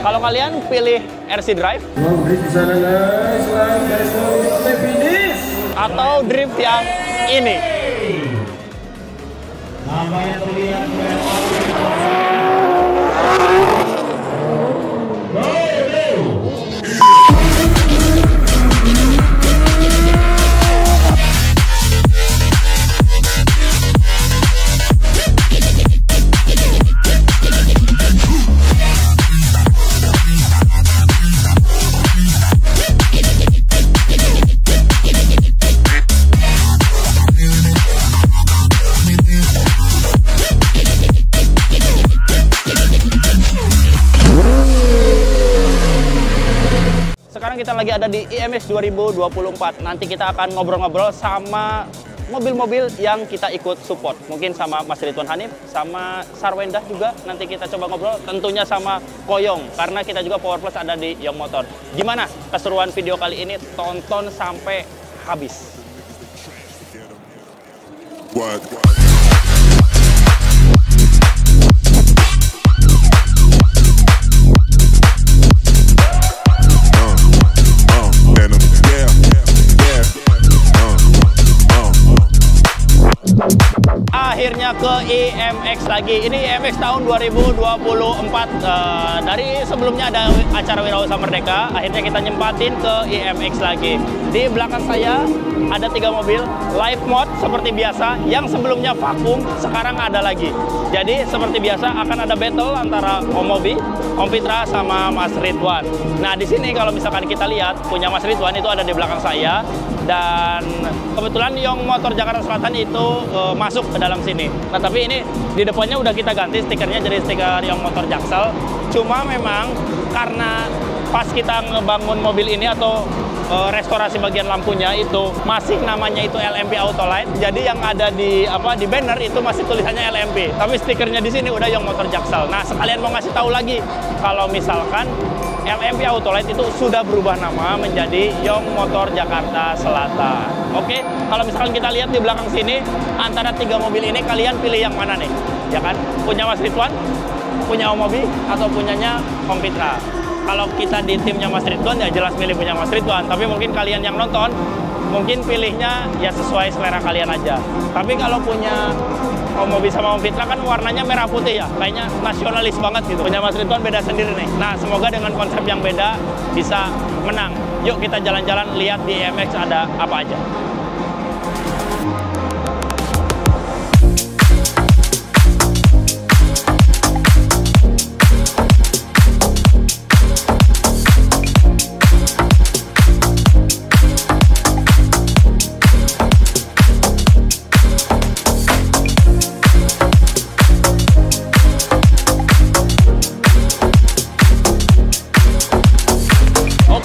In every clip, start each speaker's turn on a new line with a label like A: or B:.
A: Kalau kalian pilih RC Drive atau drift yang ini. Sekarang kita lagi ada di IMX 2024. Nanti kita akan ngobrol-ngobrol sama mobil-mobil yang kita ikut support. Mungkin sama Mas Ridwan Hanif, sama Sarwendah juga. Nanti kita coba ngobrol. Tentunya sama Koyong, karena kita juga Power Plus ada di Young Motor. Gimana keseruan video kali ini? Tonton sampai habis. Akhirnya ke IMX lagi. Ini IMX tahun 2024. Dari sebelumnya ada acara Wirausaha Merdeka, akhirnya kita nyempatin ke IMX lagi. Di belakang saya ada 3 mobil live mode seperti biasa. Yang sebelumnya vakum, sekarang ada lagi. Jadi seperti biasa akan ada battle antara Om Mobi, Om Fitra sama Mas Ridwan. Nah di sini kalau misalkan kita lihat punya Mas Ridwan itu ada di belakang saya. Dan kebetulan Young Motor Jakarta Selatan itu masuk ke dalam sini. Nah tapi ini di depannya udah kita ganti stikernya jadi stiker Young Motor Jaksel. Cuma memang karena pas kita ngebangun mobil ini atau restorasi bagian lampunya itu masih namanya itu LMP Autolight. Jadi yang ada di banner itu masih tulisannya LMP. Tapi stikernya di sini udah Young Motor Jaksel. Nah sekalian mau ngasih tahu lagi kalau misalkan LMP Autolight itu sudah berubah nama menjadi Young Motor Jakarta Selatan. Oke, kalau misalkan kita lihat di belakang sini, antara 3 mobil ini kalian pilih yang mana nih? Ya kan? Punya Mas Ridwan, punya Om Mobi, atau punyanya Om Fitra? Kalau kita di timnya Mas Ridwan, ya jelas milih punya Mas Ridwan. Tapi mungkin kalian yang nonton, mungkin pilihnya ya sesuai selera kalian aja. Tapi kalau punya Om Mobi sama Om Fitra kan warnanya merah putih ya, kayaknya nasionalis banget gitu. Punya Mas Ridwan beda sendiri nih. Nah semoga dengan konsep yang beda bisa menang. Yuk kita jalan-jalan lihat di IMX ada apa aja.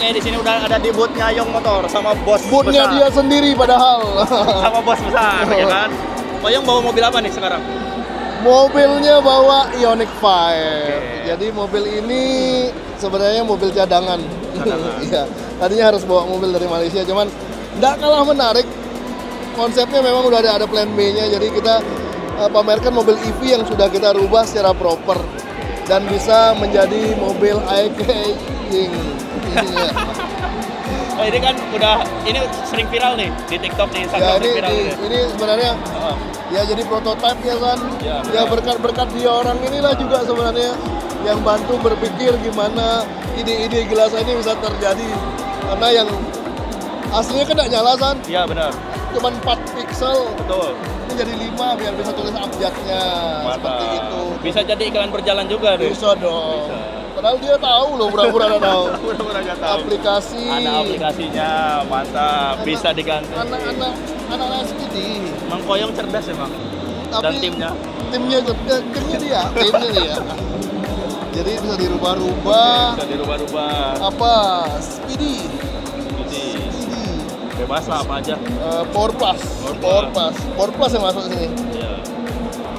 A: Di sini udah ada di booth-nya Young Motor sama bos
B: booth-nya dia sendiri padahal.
A: Sama bos besar ya kan. Koyong bawa mobil apa nih sekarang?
B: Mobilnya bawa Ioniq 5. Jadi mobil ini sebenarnya mobil cadangan. Iya. Tadinya harus bawa mobil dari Malaysia, cuman nggak kalah menarik. Konsepnya memang udah ada plan B-nya. Jadi kita pamerkan mobil EV yang sudah kita rubah secara proper dan bisa menjadi mobil eye-catching.
A: Oh ini kan udah, ini sering viral nih di TikTok, di Instagram.
B: Ya, ini sebenarnya ya jadi prototipe ya kan. Ya berkat-berkat dia orang inilah juga sebenarnya yang bantu berpikir gimana ide-ide gila ini bisa terjadi. Karena yang aslinya kan nggak nyala kan? Iya benar. Cuman 4 pixel. Betul. Ini jadi 5 biar bisa tulis abjadnya. Seperti itu.
A: Bisa jadi iklan berjalan juga nih.
B: Bisa dong. Bisa. Padahal dia tahu loh, pura-pura nggak tahu.
A: Pura-pura nggak tahu.
B: Aplikasi.
A: Ada aplikasinya, mantap. Bisa diganti.
B: Anak-anak SPD.
A: Mang Koyong cerdas emang. Dan timnya.
B: Timnya dia. Jadi bisa dirubah-rubah.
A: Bisa dirubah-rubah.
B: Apa? Speedy.
A: Bebas lah apa aja.
B: Power Plus yang masuk sini.
A: Iya.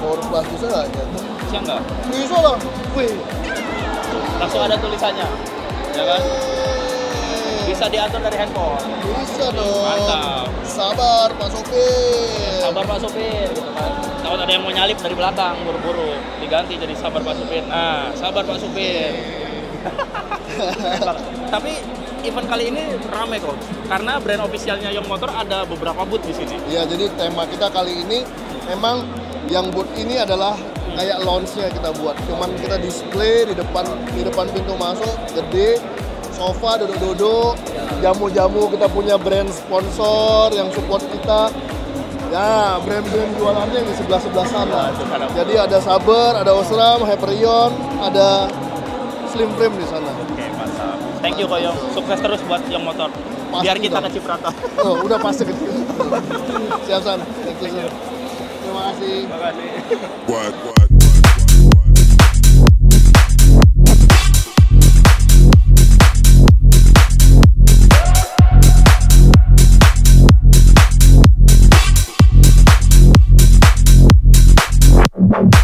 B: Power Plus bisa nggak?
A: Bisa nggak?
B: Bisa lah. Wih.
A: Langsung ada tulisannya, ya kan? Bisa diatur dari handphone.
B: Bisa dong.
A: Mantap.
B: Sabar Pak Sopir.
A: Sabar Pak Sopir, gitu kan. Takut ada yang mau nyalip dari belakang, buru-buru diganti jadi sabar Pak Sopir. Nah, sabar Pak Sopir. Keren banget. Tapi event kali ini rame kok, karena brand officialnya Young Motor ada beberapa booth di sini.
B: Iya, jadi tema kita kali ini memang yang booth ini adalah kayak launch-nya kita buat. Cuman kita display di depan pintu masuk, gede, sofa, duduk-duduk, jamu-jamu, kita punya brand sponsor yang support kita. Ya, brand-brand jualannya di sebelah-sebelah sana. Jadi ada Saber, ada Osram, Hyperion, ada Slim Frame di sana.
A: Oke, mantap. Thank you Koyong. Sukses terus buat Young Motor.
B: Pasti
A: Biar kita
B: dong.
A: ke Ciprata.
B: Oh, udah pasti kecil. Siap, San. Thank you, San. Terima kasih.
A: Terima kasih.
C: What?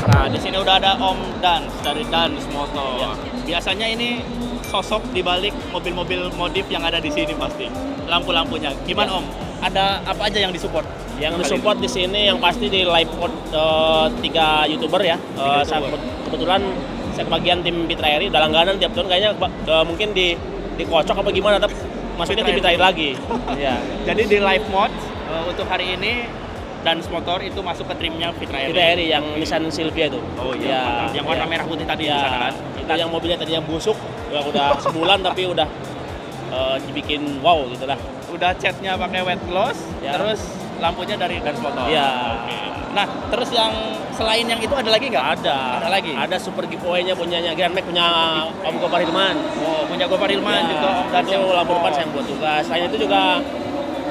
A: Nah, di sini udah ada Om Dans dari Dans Motor. Ya. Biasanya ini sosok di balik mobil-mobil modif yang ada di sini pasti. Lampu-lampunya. Gimana Om? Ada apa aja yang disupport?
D: Yang disupport di sini yang pasti di live code 3 YouTuber ya. Kebetulan saya kebagian tim Fitra Eri udah langganan tiap tahun kayaknya mungkin dikocok apa gimana, tapi maksudnya tim Fitra Eri lagi. Ya.
A: Jadi di live mode untuk hari ini Dans Motor itu masuk ke trimnya Fitra Eri.
D: Fitra Eri yang Nissan Silvia itu.
A: Oh iya, yang warna merah putih tadi di
D: Ya,
A: sana kan.
D: itu yang mobilnya tadi yang busuk, yang udah sebulan tapi udah dibikin wow gitu lah.
A: Udah catnya pakai wet gloss,
D: Ya.
A: terus lampunya dari Dans Motor.
D: Ya.
A: Oke. Nah, terus yang selain yang itu ada lagi nggak?
D: Ada
A: lagi.
D: Ada super giveaway-nya punyanya Grand Max, punya Om Gopar Hilman.
A: Oh, punya Gopar Hilman
D: Ya,
A: juga Om Dans
D: itu lampu depan saya buat juga. Selain itu juga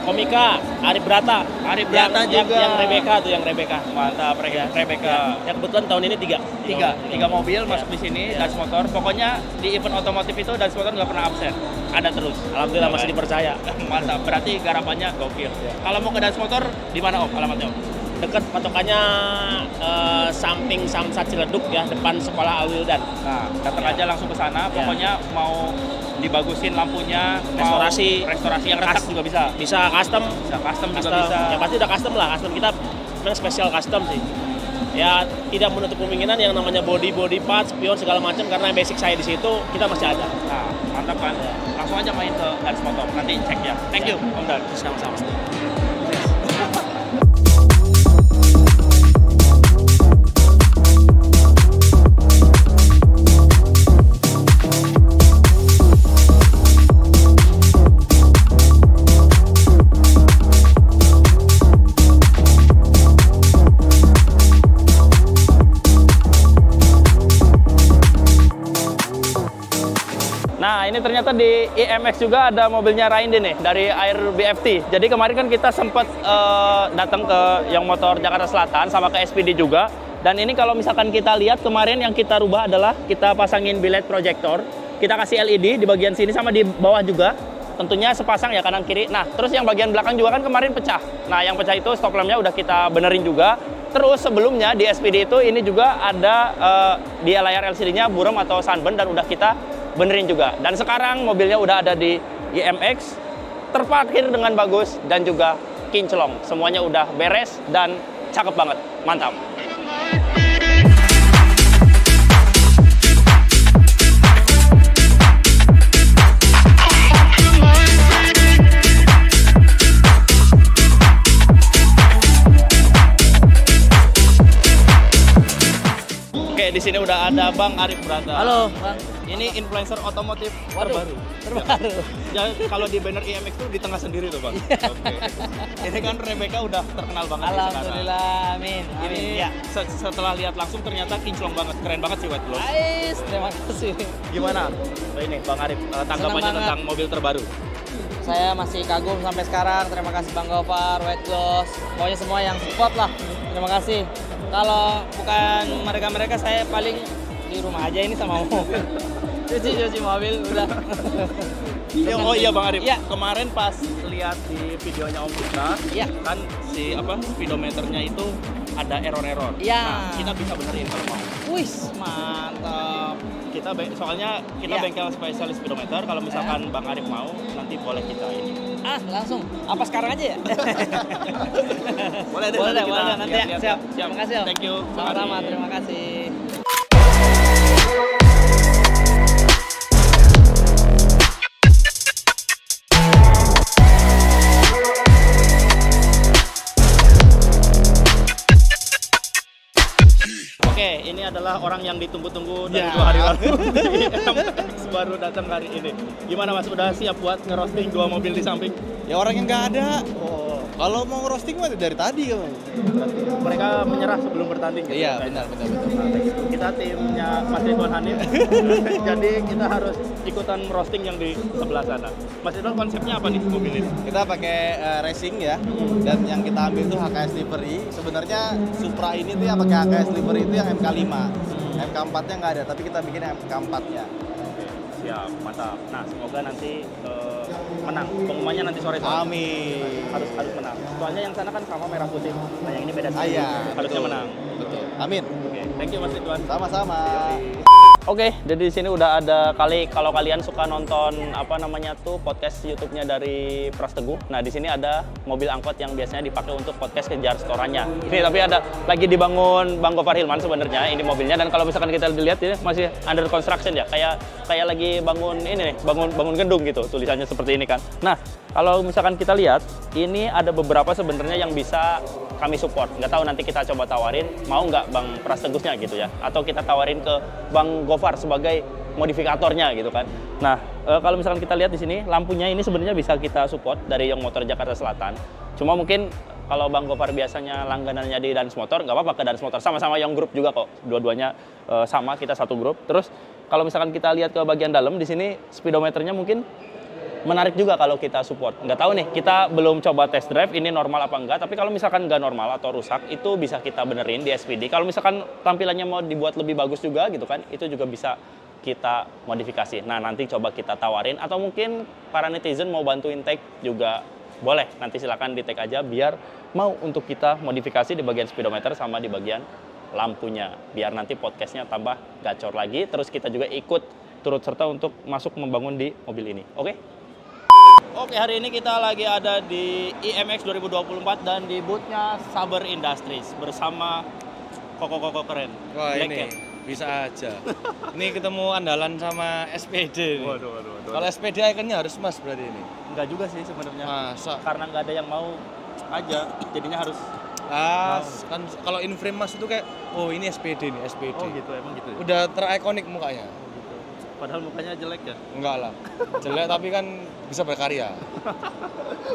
D: Komika, Arif Brata.
A: Arif Brata juga.
D: Yang Rebecca tuh, yang Rebecca.
A: Mantap, Rebecca.
D: Yang kebetulan tahun ini tiga
A: Mobil masuk di sini,
D: Ya.
A: Dans Motor. Pokoknya di event otomotif itu Dans Motor nggak pernah absen. Ada terus.
D: Alhamdulillah masih dipercaya.
A: Mantap, berarti garapannya gokil. Kalau mau ke Dans Motor, di mana Om alamatnya Om?
D: Dekat patokannya samping Samsat Ciledug ya, depan sekolah Alwildan.
A: Nah, datang aja langsung ke sana.
D: Ya.
A: Pokoknya mau dibagusin lampunya,
D: Restorasi.
A: mau restorasi yang retak juga bisa.
D: Bisa custom,
A: Bisa custom juga bisa.
D: Ya pasti udah custom lah. Custom kita memang spesial custom sih. Ya tidak menutup kemungkinan yang namanya body parts, spion segala macam, karena basic saya di situ kita masih ada.
A: Nah, mantap kan? Langsung aja main ke Dans Motor. Nanti cek ya. Thank you, Om Dan.
D: Sama-sama.
A: Nah, ini ternyata di IMX juga ada mobilnya Raindi nih, dari Air BFT. Jadi kemarin kan kita sempat datang ke Young Motor Jakarta Selatan, sama ke SPD juga. Dan ini kalau misalkan kita lihat kemarin yang kita rubah adalah kita pasangin bilet proyektor. Kita kasih LED di bagian sini sama di bawah juga. Tentunya sepasang ya kanan kiri. Nah, terus yang bagian belakang juga kan kemarin pecah. Nah, yang pecah itu stop lampnya udah kita benerin juga. Terus sebelumnya di SPD itu ini juga ada di layar LCD-nya buram atau sunburn dan udah kita benerin juga. Dan sekarang mobilnya udah ada di IMX, terparkir dengan bagus dan juga kinclong. Semuanya udah beres dan cakep banget. Mantap. Oke, di sini udah ada Bang Arif Brata.
D: Halo, Bang.
A: Ini influencer otomotif terbaru. Ya, kalau di banner IMX tuh di tengah sendiri tuh, Bang. Oke. Ini kan Rebecca udah terkenal banget nih sekarang.
E: Alhamdulillah, amin.
A: Ini
E: Ya.
A: setelah lihat langsung ternyata kinclong banget, keren banget sih White Gloss.
E: Ais, terima kasih.
A: Gimana? Ini Bang Arif, tanggapannya
E: banget.
A: tentang mobil terbaru.
E: Saya masih kagum sampai sekarang. Terima kasih Bang Gopar, White Gloss, pokoknya semua yang support lah. Terima kasih. Kalau bukan mereka-mereka, saya paling di rumah aja ini sama mobil. Cuci mobil udah.
A: Oh iya Bang Arif,
E: Ya.
A: kemarin pas lihat di videonya Om Putra,
E: Ya.
A: kan si speedometernya itu ada error-error.
E: Ya.
A: Nah, kita bisa benerin kalau mau.
E: Wih, mantap.
A: Soalnya kita
E: Ya.
A: bengkel spesialis speedometer. Kalau misalkan Bang Arif mau, nanti boleh kita ini.
E: Langsung. Apa sekarang aja ya?
A: Boleh deh,
E: Boleh,
A: nanti kita
E: boleh. Nanti ya,
A: lihat-lihat.
E: siap.
A: Siap.
E: Terima kasih, Om.
A: Thank you. Bang
E: Sama-sama,
A: Arif.
E: terima kasih.
A: adalah orang yang ditunggu-tunggu dari
C: Ya.
A: 2 hari lalu. IMX baru datang hari ini. Gimana Mas, udah siap buat ngerosting 2 mobil di samping?
C: Ya orang yang nggak ada.
A: Oh,
C: Kalau mau roasting mah dari tadi kan.
A: mereka menyerah sebelum bertanding. gitu,
C: Iya,
A: kayaknya.
C: benar.
A: Kita timnya Mas Ridwan Hanif, jadi kita harus ikutan roasting yang di sebelah sana. Mas Ridwan, konsepnya apa nih mobil ini?
C: Kita pakai racing ya. Dan yang kita ambil itu HKS livery. Sebenarnya Supra ini tuh yang pakai HKS livery itu yang MK5. MK4-nya nggak ada, tapi kita bikin MK4-nya.
A: Siap, mantap. Nah, semoga nanti menang. Pengumumannya nanti sore.
C: Amin.
A: Harus menang. Soalnya yang sana kan sama merah putih. Nah, yang ini beda sih.
C: Iya,
A: Harusnya
C: betul.
A: menang.
C: Betul. Amin.
A: Oke, thank you Mas Ridwan.
C: Sama-sama.
A: Oke, jadi di sini udah ada kalau kalian suka nonton podcast YouTube-nya dari Pras Teguh. Nah, di sini ada mobil angkot yang biasanya dipakai untuk podcast kejar setorannya. Ini tapi ada lagi dibangun Bang Gofar Hilman sebenarnya ini mobilnya, dan kalau misalkan kita lihat ini masih under construction ya. Kayak lagi bangun ini nih, bangun gedung gitu. Tulisannya seperti ini kan. Nah, kalau misalkan kita lihat, ini ada beberapa sebenarnya yang bisa kami support. Nggak tahu, nanti kita coba tawarin, mau nggak Bang Pras Teguhnya gitu ya, atau kita tawarin ke Bang Gofar sebagai modifikatornya gitu kan. Nah, kalau misalkan kita lihat di sini, lampunya ini sebenarnya bisa kita support dari Young Motor Jakarta Selatan. Cuma mungkin kalau Bang Gofar biasanya langganannya di Dance Motor, nggak apa-apa ke Dance Motor. Sama-sama Young Group juga kok, dua-duanya sama, kita satu grup. Terus kalau misalkan kita lihat ke bagian dalam, di sini speedometernya mungkin menarik juga kalau kita support. Nggak tahu nih, kita belum coba test drive ini normal apa enggak, tapi kalau misalkan nggak normal atau rusak, itu bisa kita benerin di SPD. Kalau misalkan tampilannya mau dibuat lebih bagus juga gitu kan, itu juga bisa kita modifikasi. Nah, nanti coba kita tawarin, atau mungkin para netizen mau bantuin tag juga boleh. Nanti silakan di tag aja biar mau untuk kita modifikasi di bagian speedometer sama di bagian lampunya. Biar nanti podcastnya tambah gacor lagi, terus kita juga ikut turut serta untuk masuk membangun di mobil ini. Oke? Oke, hari ini kita lagi ada di IMX 2024 dan di booth-nya Saber Industries bersama koko-koko keren.
F: Wah,
A: Black
F: ini
A: Cat.
F: bisa aja. Ini ketemu andalan sama SPD nih.
A: Waduh.
F: Kalau SPD ikonnya harus emas berarti ini.
A: Enggak juga sih sebenarnya.
F: Masa?
A: Karena nggak ada yang mau aja, jadinya harus.
F: Kan kalau in frame mas itu kayak, oh ini SPD nih, SPD.
A: Oh gitu, emang gitu.
F: Udah terikonik mukanya.
A: Padahal mukanya jelek ya.
F: Enggak lah. Jelek tapi kan bisa berkarya.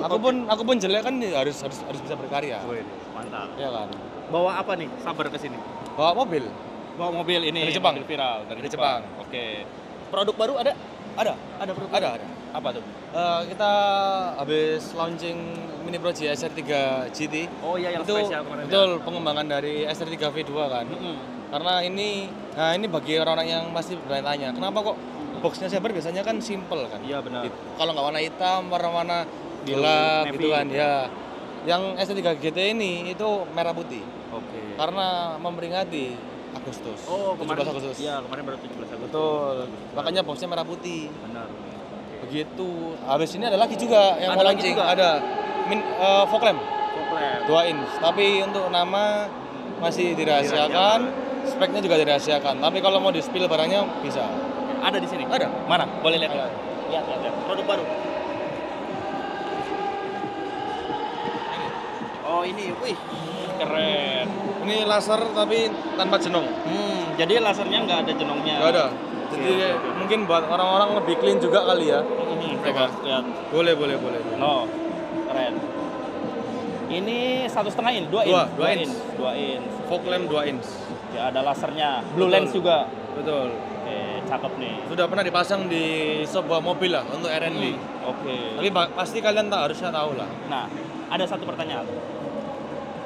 F: Aku pun jelek kan harus bisa berkarya.
A: Wih, mantap.
F: Iya kan?
A: Bawa apa nih Saber ke sini?
F: Bawa mobil.
A: Bawa mobil ini
F: Dari Jepang.
A: mobil viral dari
F: Dari
A: Jepang.
F: Jepang.
A: Oke. Produk baru ada? Ada produk.
F: Ada.
A: Apa tuh?
F: Kita habis launching Mini Pro SR3 GT.
A: Oh iya, yang
F: itu
A: spesial kemarin.
F: betul pengembangan dari SR3 V2 kan. Karena ini bagi orang-orang yang pasti bertanya, kenapa kok boxnya Saber biasanya kan simple kan?
A: Iya benar.
F: Kalau nggak warna hitam, warna-warna gelap
A: navy.
F: gitu kan, ya. Yang SR3 GT ini itu merah putih.
A: Oke.
F: Karena memperingati Agustus.
A: Oh,
F: 17 Agustus.
A: Iya, kemarin baru 17 Agustus.
F: Betul. Makanya boxnya merah putih.
A: Benar.
F: Begitu. Habis ini ada lagi juga yang
A: Ada
F: mau
A: lagi
F: launching.
A: juga?
F: Ada fog lamp
A: Komplek.
F: 2 inch. Tapi untuk nama masih dirahasiakan. Speknya juga dirahasiakan. Tapi kalau mau di spill barangnya bisa.
A: Ada di sini.
F: Ada.
A: Mana? Boleh lihat.
F: Ada.
A: Lihat. Produk baru. Oh, ini. Wih. Keren.
F: Ini laser tapi tanpa jenong.
A: Jadi lasernya nggak ada jenongnya.
F: Nggak ada. Jadi mungkin buat orang-orang lebih clean juga kali ya.
A: Coba lihat.
F: Boleh.
A: No. Keren. Ini 1,5 in, 2 in.
F: 2 inch.
A: 2 in.
F: Fog lamp 2 inch.
A: Ya, ada lasernya. Blue
F: Betul.
A: lens juga.
F: Betul.
A: Oke, cakep nih.
F: Sudah pernah dipasang di sebuah mobil lah untuk R&D.
A: Oke.
F: Tapi pasti kalian harusnya tahu lah.
A: Nah, ada satu pertanyaan.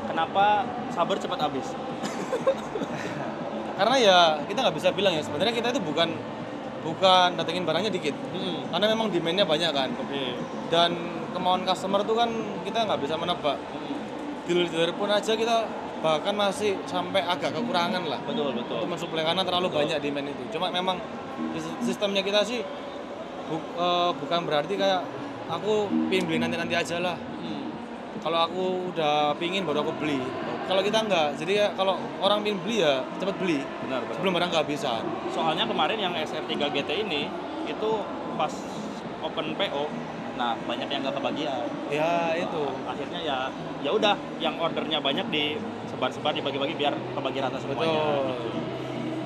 A: Kenapa Saber cepat habis?
F: Karena ya kita nggak bisa bilang ya, sebenarnya kita itu bukan datengin barangnya dikit. Karena memang demand-nya banyak kan.
A: Oke.
F: Dan kemauan customer tuh kan kita nggak bisa menebak. Dealer pun aja kita bahkan masih sampai agak kekurangan lah.
A: Betul.
F: Untuk mensuplai karena terlalu banyak demand itu. Cuma memang sistemnya kita sih bukan berarti kayak aku pingin beli nanti aja lah. Kalau aku udah pingin baru aku beli. Kalau kita enggak, jadi ya kalau orang pingin beli ya cepet beli.
A: Benar.
F: Sebelum barang kehabisan.
A: Soalnya kemarin yang SR3 GT ini itu pas open PO, nah banyak yang nggak kebagian.
F: Ya itu.
A: Akhirnya ya udah, yang ordernya banyak disebar-sebar, dibagi-bagi biar kebagi rata semuanya.
F: Betul.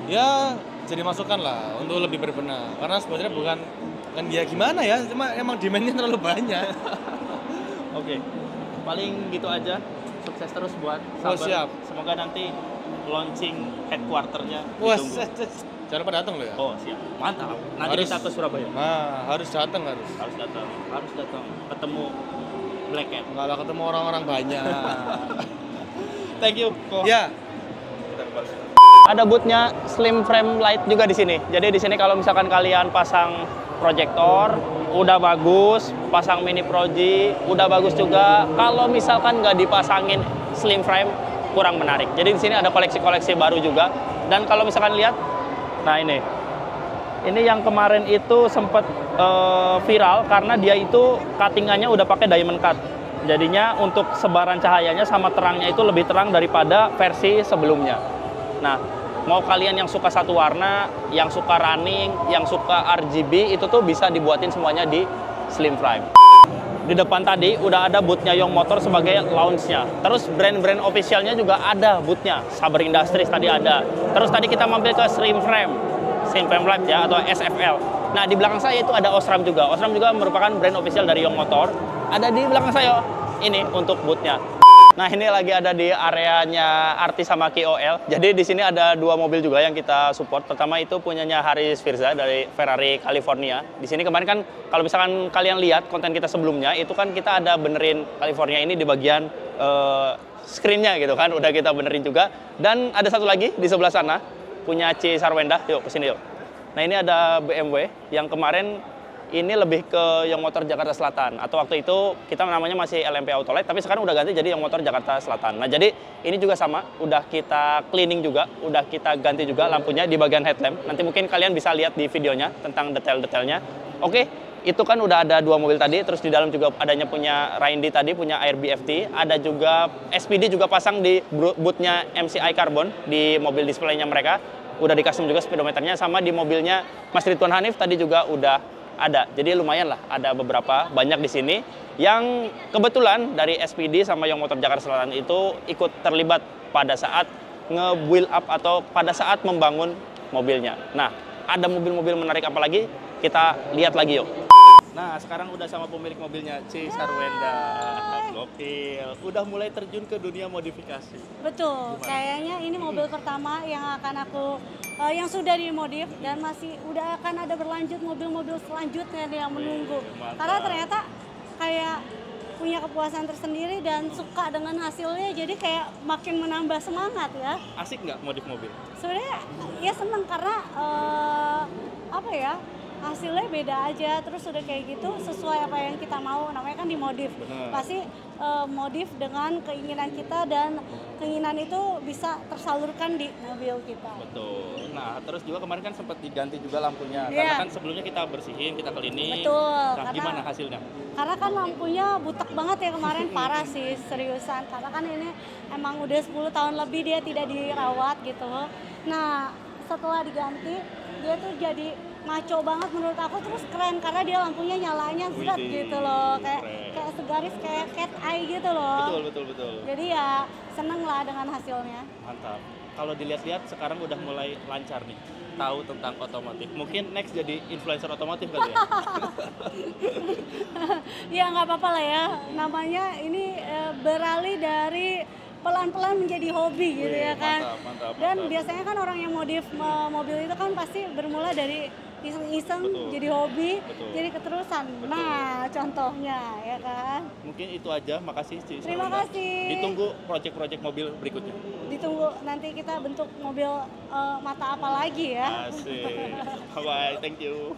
F: ya jadi masukan lah untuk lebih berbenah. Karena sebenarnya bukan ya gimana ya, cuma emang demand-nya terlalu banyak.
A: Oke. Paling gitu aja. Sukses terus buat
F: Oh,
A: Saber.
F: siap.
A: Semoga nanti launching headquarter-nya
F: Wah,
A: ditunggu.
F: jangan lupa datang lo ya.
A: Oh, siap. Mantap. Nanti
F: Harus.
A: kita ke Surabaya.
F: Nah, harus datang.
A: Harus datang. Ketemu Black Cat.
F: Nggak lah ketemu orang-orang banyak.
A: Thank you. Ko.
F: Ya.
A: Ada bootnya slim frame light juga di sini. Jadi di sini kalau misalkan kalian pasang proyektor, udah bagus. Pasang mini proji, udah bagus juga. Kalau misalkan nggak dipasangin slim frame, kurang menarik. Jadi di sini ada koleksi-koleksi baru juga. Dan kalau misalkan lihat, nah ini yang kemarin itu sempat viral karena dia itu cuttingannya udah pakai diamond cut. Jadinya untuk sebaran cahayanya sama terangnya itu lebih terang daripada versi sebelumnya. Nah, mau kalian yang suka satu warna, yang suka running, yang suka RGB, itu tuh bisa dibuatin semuanya di slim frame. Di depan tadi udah ada bootnya Young Motor sebagai launch-nya. Terus brand-brand officialnya juga ada bootnya. Saber Industries tadi ada. Terus tadi kita mampir ke Slim Frame Light ya, atau SFL. Nah, di belakang saya itu ada Osram juga. Osram juga merupakan brand official dari Young Motor. Ada di belakang saya ini untuk bootnya. Nah, ini lagi ada di areanya Arti sama KOL. Jadi di sini ada dua mobil juga yang kita support. Pertama itu punyanya Haris Firza dari Ferrari California. Di sini kemarin kan kalau misalkan kalian lihat konten kita sebelumnya, itu kan kita ada benerin California ini di bagian screen-nya gitu kan. Udah kita benerin juga. Dan ada satu lagi di sebelah sana punya C Sarwenda. Yuk kesini yuk. Nah, ini ada BMW yang kemarin ini lebih ke Young Motor Jakarta Selatan, atau waktu itu kita namanya masih LMP Autolight, tapi sekarang udah ganti jadi Young Motor Jakarta Selatan. Nah, jadi ini juga sama, udah kita cleaning juga, udah kita ganti juga lampunya di bagian headlamp. Nanti mungkin kalian bisa lihat di videonya tentang detail-detailnya. Oke, itu kan udah ada dua mobil tadi, terus di dalam juga adanya punya Raindi tadi, punya Air BFT, ada juga SPD juga pasang di bootnya MCI Carbon di mobil displaynya mereka. Udah di custom juga speedometernya, sama di mobilnya Mas Ridwan Hanif tadi juga udah ada. Jadi lumayan lah, ada beberapa banyak di sini yang kebetulan dari SPD sama Young Motor Jakarta Selatan itu ikut terlibat pada saat nge-build up atau pada saat membangun mobilnya. Nah, ada mobil-mobil menarik apa lagi? Kita lihat lagi yuk. Nah, sekarang udah sama pemilik mobilnya, C Sarwenda. Gokil. Udah mulai terjun ke dunia modifikasi.
G: Betul. Kayaknya ini mobil pertama yang akan aku yang sudah dimodif dan masih udah akan ada berlanjut mobil-mobil selanjutnya yang menunggu. Karena ternyata kayak punya kepuasan tersendiri dan suka dengan hasilnya, jadi kayak makin menambah semangat ya.
A: Asik nggak modif mobil?
G: Sebenarnya ya seneng karena apa ya, hasilnya beda aja, terus udah kayak gitu sesuai apa yang kita mau, namanya kan dimodif.
A: Bener.
G: Pasti modif dengan keinginan kita dan keinginan itu bisa tersalurkan di mobil kita.
A: Betul. Nah, terus juga kemarin kan sempat diganti juga lampunya.
G: Iya.
A: Karena kan sebelumnya kita bersihin, kita cleaning.
G: Betul,
A: Nah, gimana hasilnya?
G: Karena kan lampunya butek banget ya kemarin, parah sih, seriusan. Karena kan ini emang udah 10 tahun lebih dia tidak dirawat gitu. Nah, setelah diganti, dia tuh jadi maco banget menurut aku, terus keren karena dia lampunya nyalanya zat gitu loh, kayak segaris kayak cat eye gitu loh.
A: Betul.
G: Jadi ya seneng lah dengan hasilnya.
A: Mantap. Kalau dilihat-lihat sekarang udah mulai lancar nih, tahu tentang otomotif. Mungkin next jadi influencer otomotif kali ya?
G: Ya nggak apa-apa lah ya, namanya ini beralih dari pelan-pelan menjadi hobi gitu ya kan.
A: Mantap.
G: Dan biasanya kan orang yang modif mobil itu kan pasti bermula dari iseng-iseng jadi hobi, jadi keterusan. Nah, contohnya ya kan.
A: Mungkin itu aja, makasih Ci.
G: Terima kasih.
A: Ditunggu proyek-proyek mobil berikutnya.
G: Ditunggu nanti kita bentuk mobil mata apa lagi ya.
A: Asik. Bye-bye, thank you.